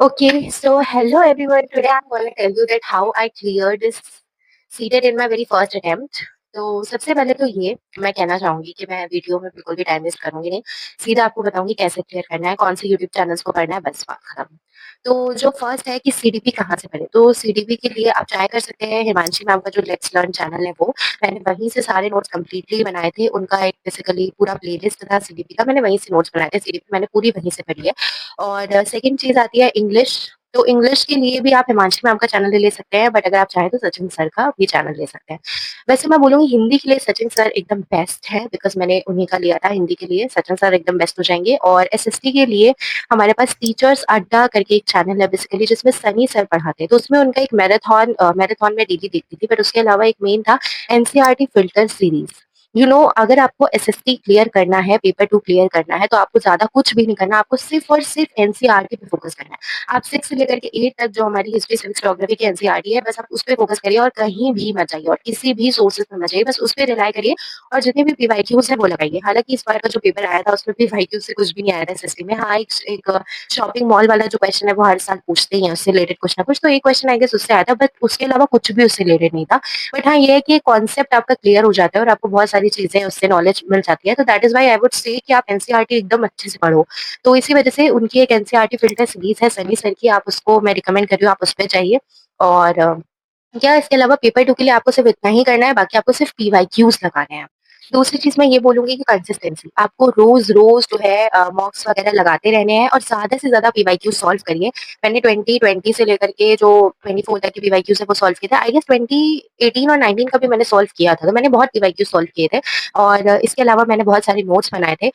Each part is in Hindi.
Okay, so hello everyone. Today I'm going to tell you that how I cleared this seated in my very first attempt. तो सबसे पहले तो ये मैं कहना चाहूँगी कि मैं वीडियो में बिल्कुल भी टाइम वेस्ट करूँगी नहीं। सीधा आपको बताऊँगी कैसे क्लियर करना है, कौन से यूट्यूब चैनल्स को पढ़ना है, बस बात खत्म। तो जो फर्स्ट है कि सीडीपी कहाँ से पढ़ें, तो सीडीपी के लिए आप ट्राई कर सकते हैं हिमांशी मैम का जो लेट्स लर्न चैनल है वो, मैंने वहीं से सारे नोट्स कंप्लीटली बनाए थे। उनका एक बेसिकली पूरा प्लेलिस्ट था सीडीपी का, मैंने वहीं से नोट्स बनाए थे। सीडीपी मैंने पूरी वहीं से पढ़ी है। और सेकंड चीज़ आती है इंग्लिश। तो इंग्लिश के लिए भी आप हिमांशी मैम का चैनल ले सकते हैं, बट अगर आप चाहें तो सचिन सर का भी चैनल ले सकते हैं। वैसे मैं बोलूँगी हिंदी के लिए सचिन सर एकदम बेस्ट है, बिकॉज़ मैंने उन्हीं का लिया था हिंदी के लिए, सचिन सर एकदम बेस्ट हो जाएँगे। और एसएसटी के लिए हमारे पास टीचर्स अड्डा करके एक चैनल है बेसिकली, जिसमें सनी सर पढ़ाते हैं। तो उसमें उनका एक मैराथन मैं डेली देखती थी, बट उसके अलावा एक मेन था एनसीईआरटी फिल्टर सीरीज़। अगर आपको एसएसटी क्लियर करना है, पेपर 2 क्लियर करना है, तो आपको ज़्यादा कुछ भी नहीं करना, आपको सिर्फ़ और सिर्फ़ एनसीईआरटी पे फ़ोकस करना है। आप 6 से लेकर के 8 तक जो हमारी हिस्ट्री, सिविक्स, ज्योग्राफी की एनसीईआरटी है, बस आप उस पे फ़ोकस करिए और कहीं भी मत जाइए और किसी भी सोर्सेज़ में मत जाइए, बस उस पे रिलाय करिए और जितने भी पीवाईक्यूज़ हैं वो लगाइए। हालाँकि इस बार का जो पेपर आया था उसमें पीवाईक्यू से कुछ भी नहीं आया था एसएसटी में। हाँ, एक शॉपिंग मॉल वाला जो क्वेश्चन है वो हर साल पूछते ही हैं, उससे रिलेटेड कुछ ना कुछ, तो एक क्वेश्चन आई गेस उससे आया था, बट उसके अलावा कुछ भी उससे रिलेटेड नहीं था। बट हाँ, ये है कि कॉन्सेप्ट आपका क्लियर हो जाता है और आपको बहुत सारी चीज़ें उससे नॉलेज मिल जाती है। तो that is why I would say कि आप एनसीईआरटी एकदम अच्छे से पढ़ो। तो इसी वजह से उनकी एक एनसीईआरटी फ़िल्टर सीरीज़ है सनी सर की, आप उसको मैं रिकमेंड कर रही हूँ, आप उस पे जाइए। और क्या इसके अलावा पेपर 2 के लिए आपको सिर्फ़ इतना ही करना है, बाकी आपको सिर्फ़ पीवाईक्यूज़ लगाने हैं। दूसरी चीज़ मैं ये बोलूँगी कि कंसिस्टेंसी, आपको रोज़-रोज़ जो है मॉक्स वगैरह लगाते रहने हैं और ज़्यादा से ज़्यादा पीवाईक्यू सॉल्व करिए। मैंने 2020 से लेकर के जो 24 तक के पीवाईक्यूज़ है वो सॉल्व किए थे। आई गेस 2018 और 19 का भी मैंने सॉल्व किया था, तो मैंने बहुत पीवाईक्यू सॉल्व किए थे। और इसके अलावा मैंने बहुत सारे नोट्स बनाए थे।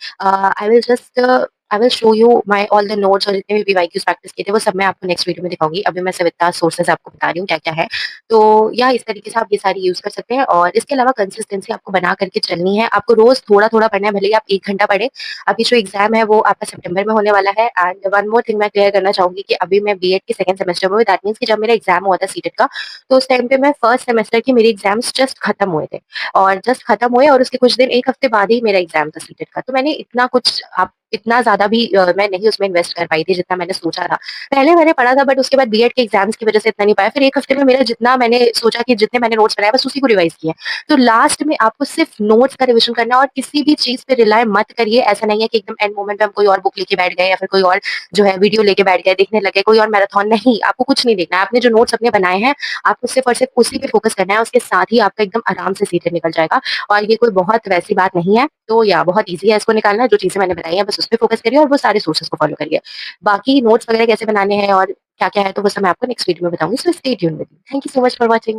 I will show you my all the notes और जितने भी पीवाईक्यूज़ प्रैक्टिस किए थे, वो सब मैं आपको नेक्स्ट वीडियो में दिखाऊँगी। अभी मैं सिर्फ इतना सोर्सेज़ आपको बता रही हूँ क्या-क्या है। तो या इस तरीके से आप ये सारी यूज़ कर सकते हैं और इसके अलावा कंसिस्टेंसी आपको बना करके चलनी है। आपको रोज़ थोड़ा-थोड़ा पढ़ना है, भले ही आप 1 घंटा पढ़ें। अभी जो एग्ज़ाम है वो आपका सितंबर में होने वाला है। एंड वन मोर थिंग मैं क्लियर करना चाहूँगी कि अभी मैं बीएड के सेकंड सेमेस्टर में हूँ। दैट मीन्स कि जब मेरा एग्ज़ाम हुआ था सीटेट का, तो उस टाइम पे मैं फर्स्ट सेमेस्टर की मेरी एग्ज़ाम्स जस्ट खत्म हुए थे और जस्ट खत्म हुए और उसके कुछ दिन 1 हफ्ते बाद ही मेरा एग्ज़ाम था सीटेट का। तो मैंने इतना कुछ आप इतना ज़्यादा भी मैं नहीं उसमें इन्वेस्ट कर पाई थी जितना मैंने सोचा था। पहले मैंने पढ़ा था बट उसके बाद बीएड के एग्ज़ाम्स की वज़ह से इतना नहीं पाया। फिर 1 हफ्ते में मेरा जितना मैंने सोचा कि जितने मैंने नोट्स बनाए बस उसी को रिवाइज़ किया। तो लास्ट में आपको सिर्फ़ नोट्स का रिविज़न करना है और किसी भी चीज़ पे रिलाय मत करिए। ऐसा नहीं है कि एकदम एंड मोमेंट पे हम कोई और बुक लेके बैठ गए या फिर कोई और जो है वीडियो लेके बैठ गए, देखने लग गए, कोई और मैराथन नहीं, आपको कुछ नहीं देखना है। आपने जो नोट्स अपने बनाए हैं, आपको सिर्फ़ और सिर्फ़ उसी पे फ़ोकस करना है। उसके साथ ही आपका एकदम आराम से सीटेट निकल जाएगा और ये कोई बहुत वैसी बात नहीं है। तो या बहुत ईज़ी है इसको निकालना। जो चीज़ें मैंने बताई हैं बस उस पे फ़ोकस करिए और वो सारे सोर्सेज़ को फ़ॉलो करिए। बाकी नोट्स वगैरह कैसे बनाने हैं और क्या-क्या है तो वो सब मैं आपको नेक्स्ट वीडियो में बताऊँगी। So stay tuned with me. Thank you so much for watching.